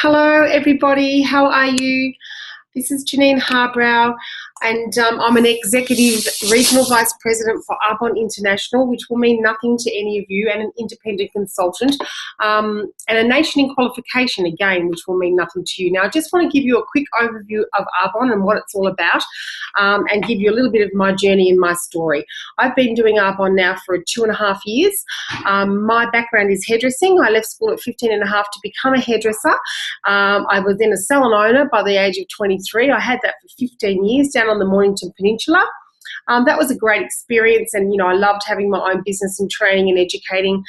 Hello, everybody. How are you? This is Janine Harbrow, and I'm an Executive Regional Vice President for Arbonne International, which will mean nothing to any of you, and an independent consultant, and a nation in qualification, again, which will mean nothing to you. Now, I just want to give you a quick overview of Arbonne and what it's all about, and give you a little bit of my journey and my story. I've been doing Arbonne now for 2.5 years. My background is hairdressing. I left school at 15 and a half to become a hairdresser. I was then a salon owner by the age of 23. I had that for 15 years down on the Mornington Peninsula. That was a great experience, and I loved having my own business and training and educating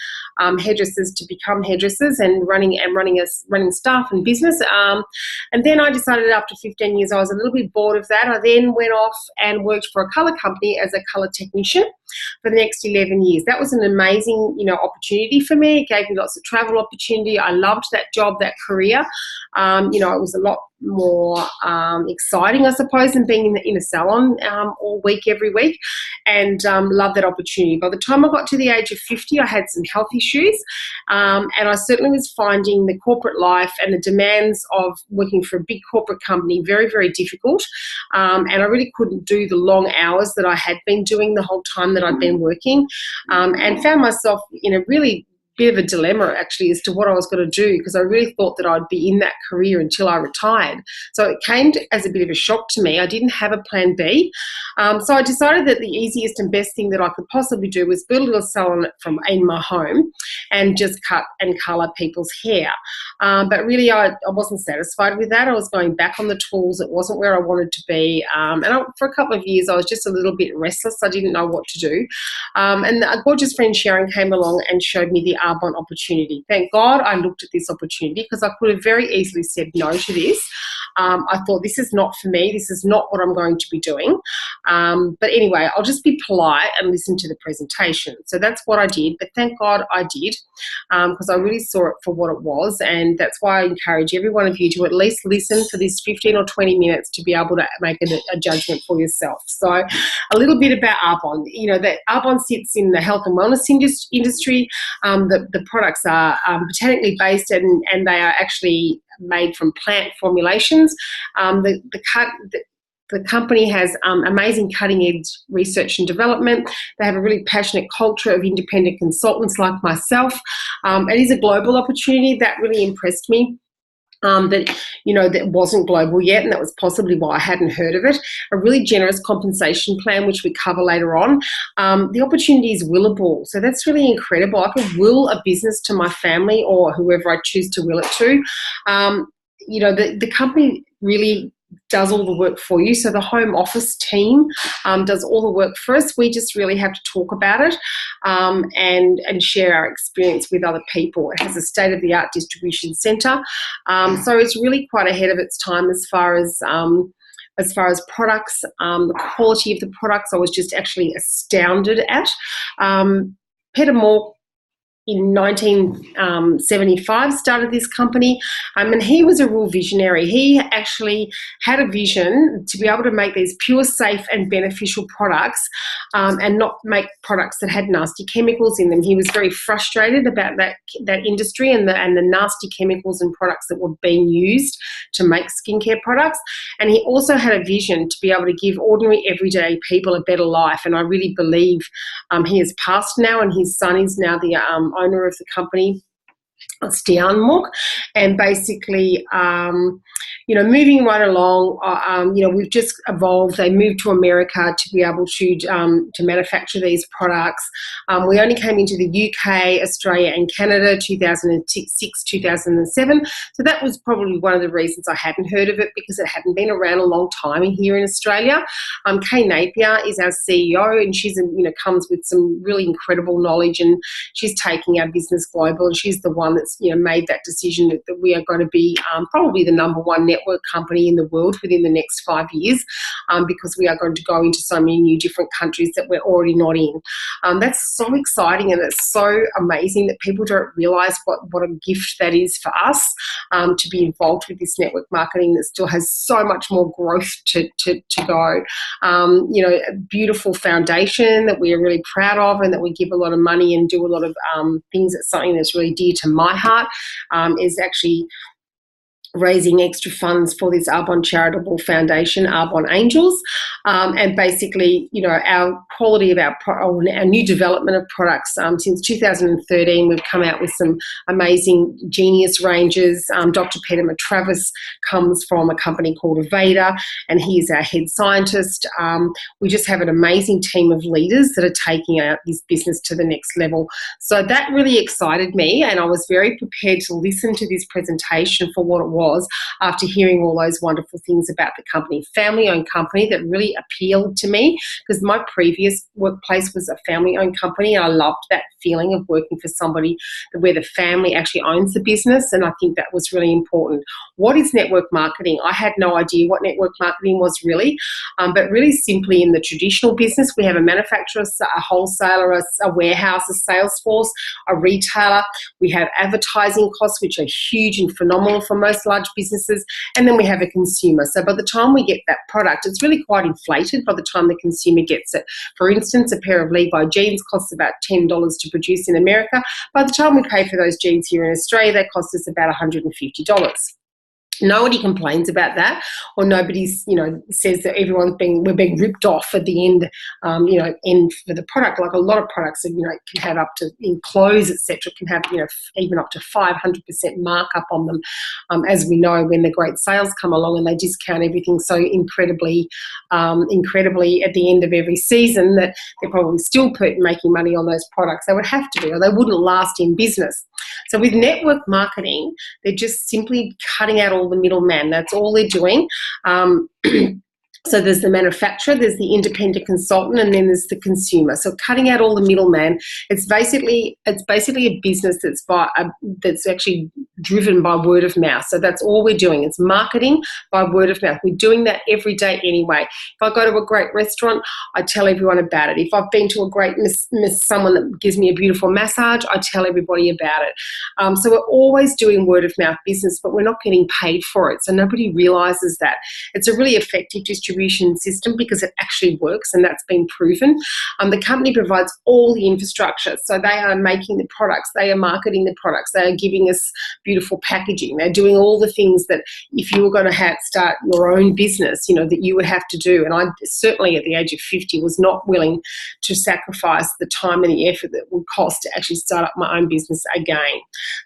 hairdressers to become hairdressers and running staff and business. And then I decided after 15 years I was a little bit bored of that. I then went off and worked for a colour company as a colour technician for the next 11 years. That was an amazing opportunity for me. It gave me lots of travel opportunity. I loved that job, that career. It was a lot more exciting, I suppose, than being in a salon all week, every week, and loved that opportunity. By the time I got to the age of 50, I had some health issues, and I certainly was finding the corporate life and the demands of working for a big corporate company very, very difficult, and I really couldn't do the long hours that I had been doing the whole time that I'd been working, and found myself in a really bit of a dilemma actually as to what I was going to do, because I really thought that I'd be in that career until I retired. So it came as a bit of a shock to me. I didn't have a plan B. So I decided that the easiest and best thing that I could possibly do was build a little salon in my home and just cut and colour people's hair. But really I wasn't satisfied with that. I was going back on the tools. It wasn't where I wanted to be. For a couple of years I was just a little bit restless. I didn't know what to do. And a gorgeous friend Sharon came along and showed me the Arbonne opportunity. Thank God I looked at this opportunity, because I could have very easily said no to this. I thought, this is not for me. This is not what I'm going to be doing. But anyway, I'll just be polite and listen to the presentation. So that's what I did. But thank God I did, because I really saw it for what it was. And that's why I encourage every one of you to at least listen for this 15 or 20 minutes to be able to make a judgment for yourself. So a little bit about Arbonne. That Arbonne sits in the health and wellness industry. The products are botanically based, and they are actually made from plant formulations. The company has amazing cutting-edge research and development. They have a really passionate culture of independent consultants like myself. It is a global opportunity that really impressed me. That wasn't global yet, and that was possibly why I hadn't heard of it. A really generous compensation plan, which we cover later on. The opportunity is willable, so that's really incredible. I could will a business to my family or whoever I choose to will it to. The company really does all the work for you. So the home office team does all the work for us. We just really have to talk about it and share our experience with other people. It has a state-of-the-art distribution centre. So it's really quite ahead of its time as far as products, the quality of the products. I was just actually astounded at. Peter Moore in 1975 started this company, and he was a real visionary. He actually had a vision to be able to make these pure, safe and beneficial products, and not make products that had nasty chemicals in them. He was very frustrated about that industry and the nasty chemicals and products that were being used to make skincare products. And he also had a vision to be able to give ordinary, everyday people a better life. And I really believe he has passed now, and his son is now the owner of the company, Stianmok, and basically, moving right along, we've just evolved. They moved to America to be able to manufacture these products. We only came into the UK, Australia and Canada 2006, 2007. So that was probably one of the reasons I hadn't heard of it, because it hadn't been around a long time here in Australia. Kay Napier is our CEO, and she's comes with some really incredible knowledge, and she's taking our business global, and she's the one that's made that decision that we are going to be probably the #1 network company in the world within the next 5 years, because we are going to go into so many new different countries that we're already not in. That's so exciting, and it's so amazing that people don't realise what a gift that is for us, to be involved with this network marketing that still has so much more growth to go. A beautiful foundation that we are really proud of, and that we give a lot of money and do a lot of things. That's something that's really dear to my heart, is actually raising extra funds for this Arbonne Charitable Foundation, Arbonne Angels, and basically, our quality of our new development of products. Since 2013, we've come out with some amazing genius ranges. Dr. Peter Matravis comes from a company called Aveda, and he is our head scientist. We just have an amazing team of leaders that are taking out this business to the next level. So that really excited me, and I was very prepared to listen to this presentation for what it was after hearing all those wonderful things about the company. Family-owned company that really appealed to me, because my previous workplace was a family-owned company, and I loved that feeling of working for somebody where the family actually owns the business, and I think that was really important. What is network marketing? I had no idea what network marketing was really, but really simply in the traditional business, we have a manufacturer, a wholesaler, a warehouse, a sales force, a retailer. We have advertising costs, which are huge and phenomenal for most large businesses, and then we have a consumer. So by the time we get that product, it's really quite inflated by the time the consumer gets it. For instance, a pair of Levi jeans costs about $10 to produce in America. By the time we pay for those jeans here in Australia, they cost us about $150. Nobody complains about that, or nobody's, says that we're being ripped off at the end, end for the product. Like a lot of products, can have up to, in clothes, etc., can have, even up to 500% markup on them, as we know when the great sales come along and they discount everything so incredibly at the end of every season that they're probably still making money on those products. They would have to be, or they wouldn't last in business. So with network marketing, they're just simply cutting out all the middleman. That's all they're doing. So there's the manufacturer, there's the independent consultant, and then there's the consumer. So cutting out all the middleman. It's basically a business that's actually driven by word of mouth. So that's all we're doing. It's marketing by word of mouth. We're doing that every day anyway. If I go to a great restaurant, I tell everyone about it. If I've been to a great someone that gives me a beautiful massage, I tell everybody about it. So we're always doing word of mouth business, but we're not getting paid for it. So nobody realises that. It's a really effective distribution system because it actually works, and that's been proven. The company provides all the infrastructure. So they are making the products, they are marketing the products, they are giving us beautiful packaging. They're doing all the things that if you were going to start your own business, that you would have to do. And I certainly at the age of 50 was not willing to sacrifice the time and the effort that would cost to actually start up my own business again.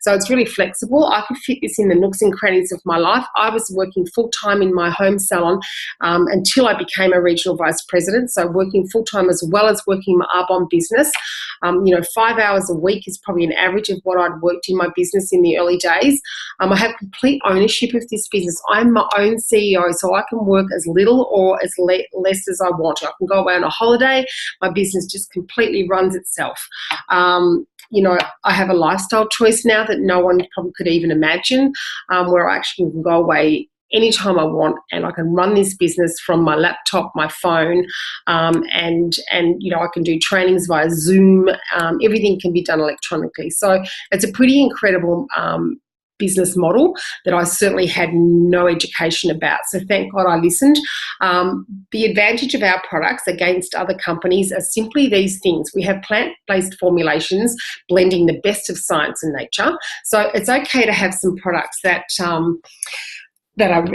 So it's really flexible. I could fit this in the nooks and crannies of my life. I was working full-time in my home salon until I became a regional vice president. So working full-time as well as working my Arbonne business. 5 hours a week is probably an average of what I'd worked in my business in the early days. I have complete ownership of this business. I'm my own CEO, so I can work as little or as less as I want. I can go away on a holiday. My business just completely runs itself. I have a lifestyle choice now that no one probably could even imagine, where I actually can go away anytime I want, and I can run this business from my laptop, my phone, and I can do trainings via Zoom. Everything can be done electronically. So it's a pretty incredible business model that I certainly had no education about. So thank God I listened. The advantage of our products against other companies are simply these things. We have plant-based formulations blending the best of science and nature. So it's okay to have some products that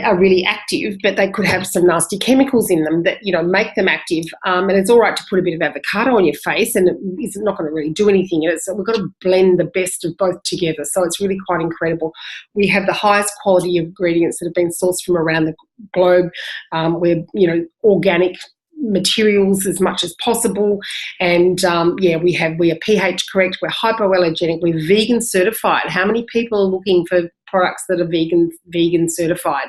are really active, but they could have some nasty chemicals in them that, make them active. And it's all right to put a bit of avocado on your face, and it's not going to really do anything. So we've got to blend the best of both together. So it's really quite incredible. We have the highest quality of ingredients that have been sourced from around the globe. We're, organic materials as much as possible, and we are pH correct, we're hypoallergenic, we're vegan certified. How many people are looking for products that are vegan certified?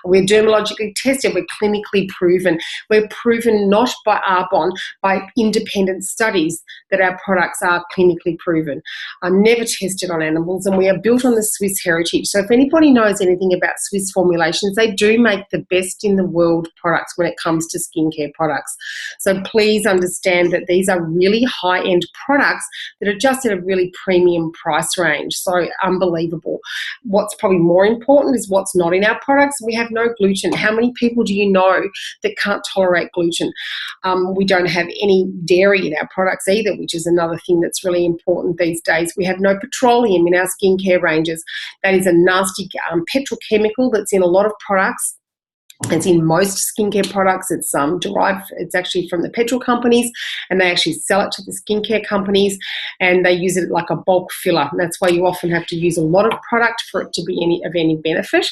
We're dermatologically tested, we're clinically proven. We're proven not by Arbonne, by independent studies that our products are clinically proven. Never tested on animals, and we are built on the Swiss heritage. So if anybody knows anything about Swiss formulations, they do make the best in the world products when it comes to skincare products. So please understand that these are really high-end products that are just at a really premium price range. So unbelievable. What what's probably more important is what's not in our products. We have no gluten. How many people do you know that can't tolerate gluten? We don't have any dairy in our products either, which is another thing that's really important these days. We have no petroleum in our skincare ranges. That is a nasty petrochemical that's in a lot of products. It's in most skincare products. It's derived, it's actually from the petrol companies, and they actually sell it to the skincare companies, and they use it like a bulk filler. And that's why you often have to use a lot of product for it to be of any benefit.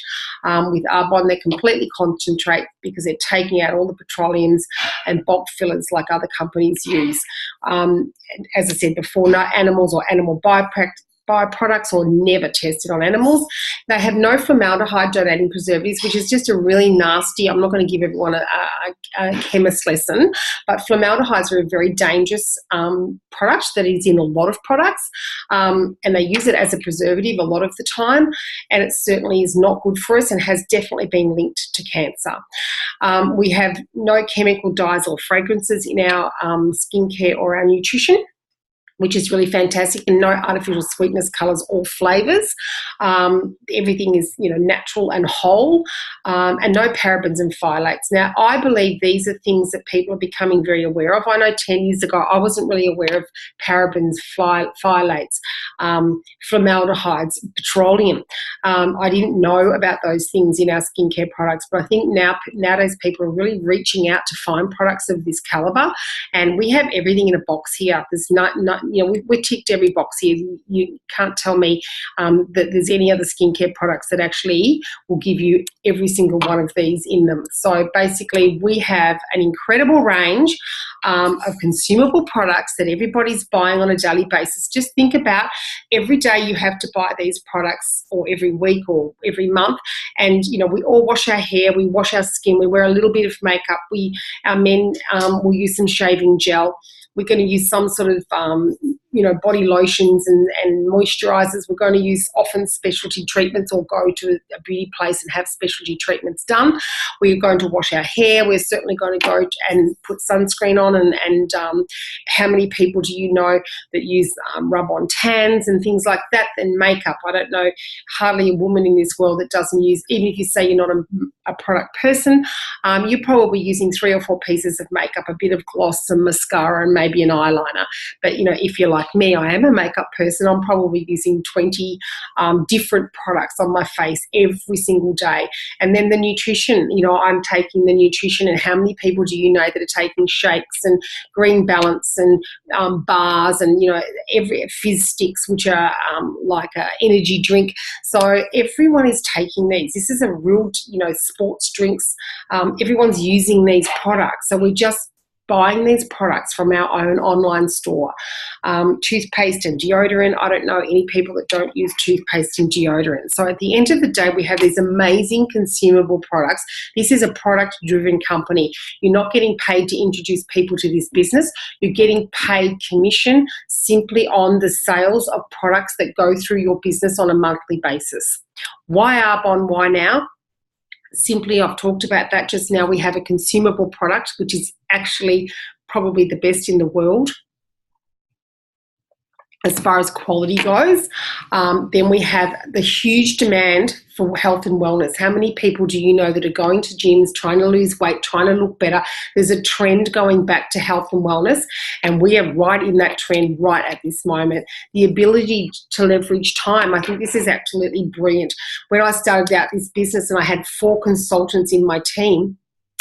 With Arbonne, they completely concentrate because they're taking out all the petroleums and bulk fillers like other companies use. As I said before, no animals or animal byproducts or never tested on animals. They have no formaldehyde donating preservatives, which is just a really nasty, I'm not going to give everyone a chemist lesson, but formaldehydes are a very dangerous product that is in a lot of products, and they use it as a preservative a lot of the time, and it certainly is not good for us and has definitely been linked to cancer. We have no chemical dyes or fragrances in our skincare or our nutrition, which is really fantastic, and no artificial sweeteners, colours or flavours. Everything is, natural and whole, and no parabens and phthalates. Now, I believe these are things that people are becoming very aware of. I know 10 years ago I wasn't really aware of parabens, phthalates, formaldehydes, petroleum. I didn't know about those things in our skincare products, but I think nowadays people are really reaching out to find products of this calibre, and we have everything in a box here. There's we've ticked every box here. You can't tell me that there's any other skincare products that actually will give you every single one of these in them. So basically, we have an incredible range of consumable products that everybody's buying on a daily basis. Just think about every day you have to buy these products, or every week or every month, and we all wash our hair, we wash our skin, we wear a little bit of makeup, our men will use some shaving gel. We're going to use some sort of, body lotions and moisturisers. We're going to use often specialty treatments, or go to a beauty place and have specialty treatments done. We're going to wash our hair. We're certainly going to go and put sunscreen on. And how many people do you know that use rub-on tans and things like that? And makeup. I don't know hardly a woman in this world that doesn't use, even if you say you're not a product person, you're probably using 3 or 4 pieces of makeup, a bit of gloss, some mascara, and maybe an eyeliner. But, if you're like me, I am a makeup person, I'm probably using 20 different products on my face every single day. And then the nutrition, I'm taking the nutrition, and how many people do you know that are taking shakes and green balance and bars and, every fizz sticks, which are like an energy drink. So everyone is taking these. This is a real, sports drinks. Everyone's using these products. So we're just buying these products from our own online store. Toothpaste and deodorant. I don't know any people that don't use toothpaste and deodorant. So at the end of the day, we have these amazing consumable products. This is a product-driven company. You're not getting paid to introduce people to this business. You're getting paid commission simply on the sales of products that go through your business on a monthly basis. Why Arbonne? Why now? Simply, I've talked about that just now. We have a consumable product, which is actually probably the best in the world as far as quality goes. Then we have the huge demand for health and wellness. How many people do you know that are going to gyms, trying to lose weight, trying to look better? There's a trend going back to health and wellness, and we are right in that trend right at this moment. The ability to leverage time, I think this is absolutely brilliant. When I started out this business and I had 4 consultants in my team,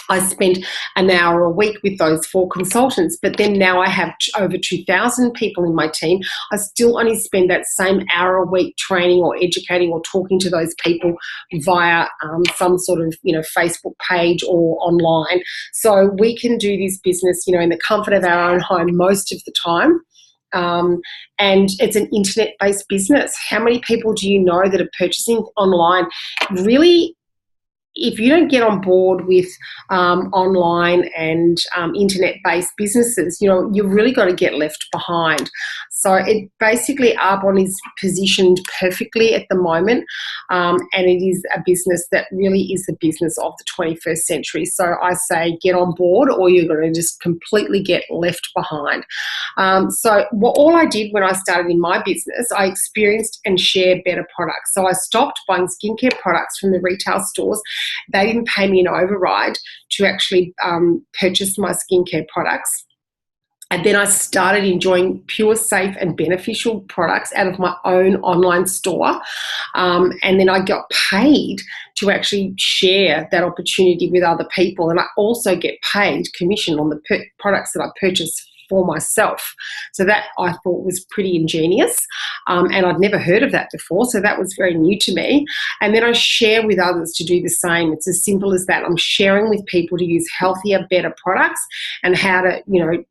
I spent an hour a week with those 4 consultants, but then now I have over 2,000 people in my team. I still only spend that same hour a week training or educating or talking to those people via some sort of, Facebook page or online. So we can do this business, in the comfort of our own home most of the time. And it's an internet-based business. How many people do you know that are purchasing online? Really, if you don't get on board with online and internet-based businesses, you've really got to get left behind. So it basically, Arbonne is positioned perfectly at the moment, and it is a business that really is the business of the 21st century. So I say get on board, or you're going to just completely get left behind. So all I did when I started in my business, I experienced and shared better products. So I stopped buying skincare products from the retail stores. They didn't pay me an override to actually purchase my skincare products. And then I started enjoying pure, safe and beneficial products out of my own online store. And then I got paid to actually share that opportunity with other people. And I also get paid commission on the products that I purchase for myself. So that I thought was pretty ingenious, and I'd never heard of that before, so that was very new to me. And then I share with others to do the same. It's as simple as that. I'm sharing with people to use healthier, better products, and how to,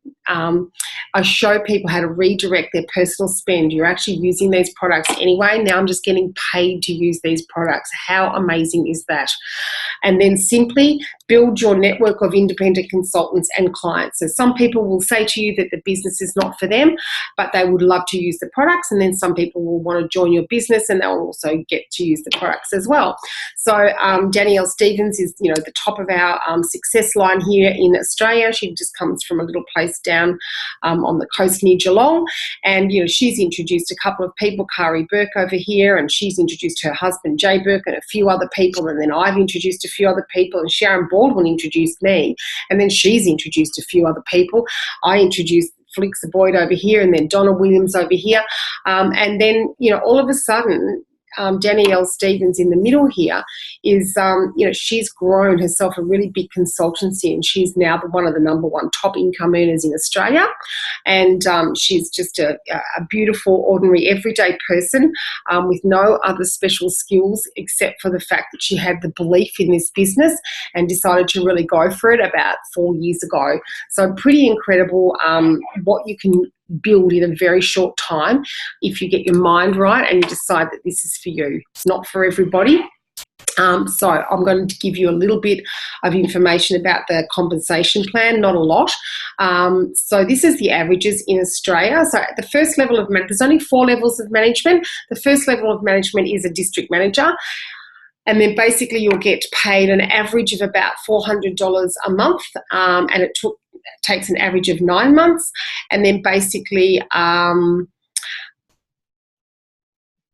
I show people how to redirect their personal spend. You're actually using these products anyway. Now I'm just getting paid to use these products. How amazing is that? And then simply build your network of independent consultants and clients. So some people will say to you that the business is not for them, but they would love to use the products. And then some people will want to join your business and they'll also get to use the products as well. So Danielle Stevens is, the top of our success line here in Australia. She just comes from a little place down on the coast near Geelong. And, she's introduced a couple of people, Kari Burke over here, and she's introduced her husband, Jay Burke, and a few other people. And then I've introduced a few other people, and Sharon Baldwin introduced me. And then she's introduced a few other people. I introduced Felixa Boyd over here, and then Donna Williams over here. And then, all of a sudden, Danielle Stevens in the middle here is, she's grown herself a really big consultancy, and she's now one of the number one top income earners in Australia. And she's just a beautiful, ordinary, everyday person with no other special skills except for the fact that she had the belief in this business and decided to really go for it about 4 years ago. So pretty incredible what you can build in a very short time if you get your mind right and you decide that this is for you. It's not for everybody. So I'm going to give you a little bit of information about the compensation plan, not a lot. So this is the averages in Australia. So at the first level of management, there's only 4 levels of management. The first level of management is a district manager. And then basically you'll get paid an average of about $400 a month, and it takes an average of 9 months. And then basically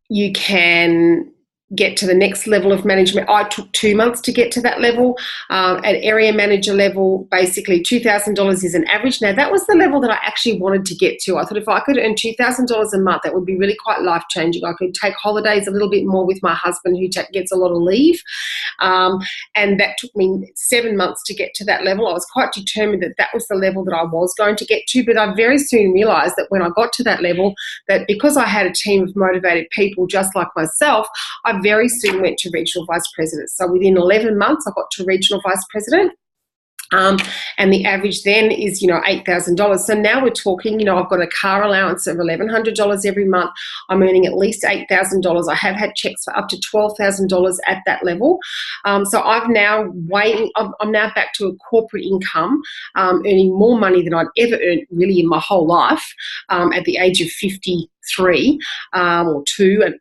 you can get to the next level of management. I took 2 months to get to that level. At area manager level, basically $2,000 is an average. Now, that was the level that I actually wanted to get to. I thought if I could earn $2,000 a month, that would be really quite life-changing. I could take holidays a little bit more with my husband, who gets a lot of leave. And that took me 7 months to get to that level. I was quite determined that that was the level that I was going to get to, but I very soon realised that when I got to that level, that because I had a team of motivated people just like myself, I very soon went to regional vice president. So within 11 months, I got to regional vice president. And the average then is, $8,000. So now we're talking, I've got a car allowance of $1,100 every month. I'm earning at least $8,000. I have had checks for up to $12,000 at that level. So I'm now back to a corporate income, earning more money than I'd ever earned really in my whole life at the age of 53 or 2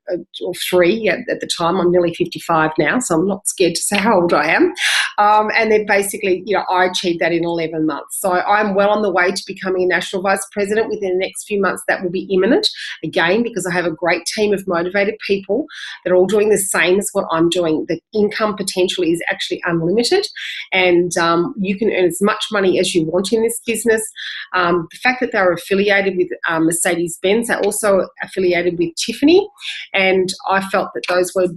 or 3 at the time. I'm nearly 55 now, so I'm not scared to say how old I am. And then basically, I achieved that in 11 months. So I'm well on the way to becoming a national vice president within the next few months. That will be imminent, again, because I have a great team of motivated people that are all doing the same as what I'm doing. The income potential is actually unlimited, and you can earn as much money as you want in this business. The fact that they're affiliated with Mercedes-Benz, they're also affiliated with Tiffany, and I felt that those were,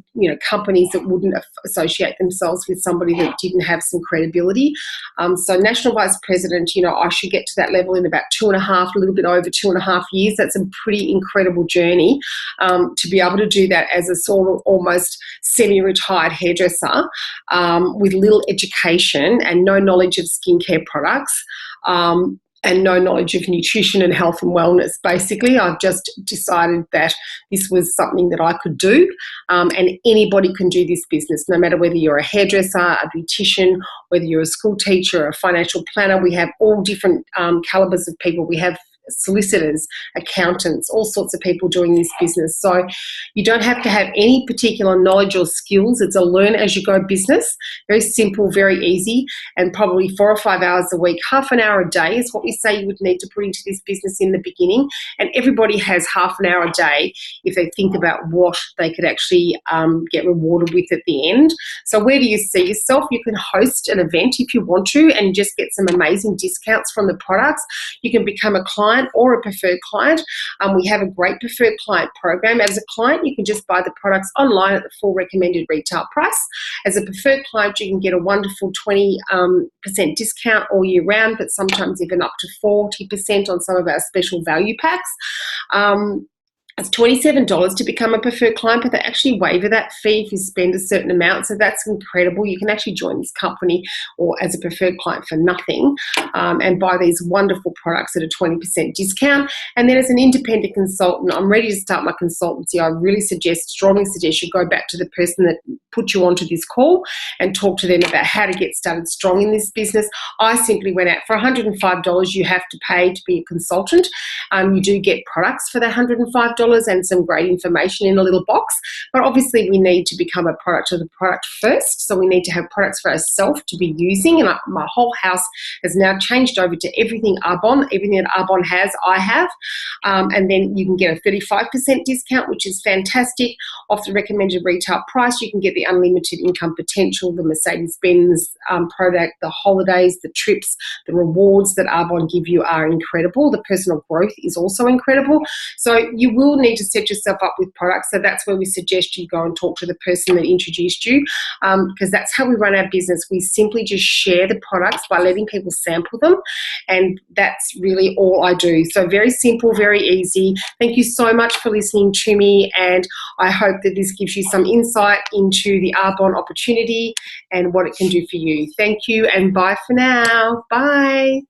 companies that wouldn't associate themselves with somebody that didn't have some credibility. So national vice president, I should get to that level in about 2.5, a little bit over 2.5 years. That's a pretty incredible journey to be able to do that as a sort of almost semi-retired hairdresser with little education and no knowledge of skincare products. And no knowledge of nutrition and health and wellness. Basically, I've just decided that this was something that I could do, and anybody can do this business, no matter whether you're a hairdresser, a beautician, whether you're a school teacher or a financial planner. We have all different calibers of people. We have solicitors, accountants, all sorts of people doing this business. So you don't have to have any particular knowledge or skills. It's a learn as you go business. Very simple, very easy, and probably 4 or 5 hours a week. Half an hour a day is what we say you would need to put into this business in the beginning. And everybody has half an hour a day if they think about what they could actually get rewarded with at the end. So where do you see yourself? You can host an event if you want to and just get some amazing discounts from the products. You can become a client or a preferred client. We have a great preferred client program. As a client, you can just buy the products online at the full recommended retail price. As a preferred client, you can get a wonderful 20% discount all year round, but sometimes even up to 40% on some of our special value packs. It's $27 to become a preferred client, but they actually waiver that fee if you spend a certain amount. So that's incredible. You can actually join this company or as a preferred client for nothing and buy these wonderful products at a 20% discount. And then as an independent consultant, I'm ready to start my consultancy. I really strongly suggest you go back to the person that put you onto this call and talk to them about how to get started strong in this business. I simply went out for $105. You have to pay to be a consultant. You do get products for that $105 and some great information in a little box. But obviously we need to become a product of the product first. So we need to have products for ourselves to be using. And my whole house has now changed over to everything Arbonne. Everything that Arbonne has, I have. And then you can get a 35% discount, which is fantastic. Off the recommended retail price, you can get the unlimited income potential, the Mercedes-Benz product, the holidays, the trips, the rewards that Arbonne give you are incredible. The personal growth is also incredible. So you will need to set yourself up with products. So that's where we suggest you go and talk to the person that introduced you, because that's how we run our business. We simply just share the products by letting people sample them, and that's really all I do. So very simple, very easy. Thank you so much for listening to me, and I hope that this gives you some insight into the Arbonne opportunity and what it can do for you. Thank you, and bye for now. Bye.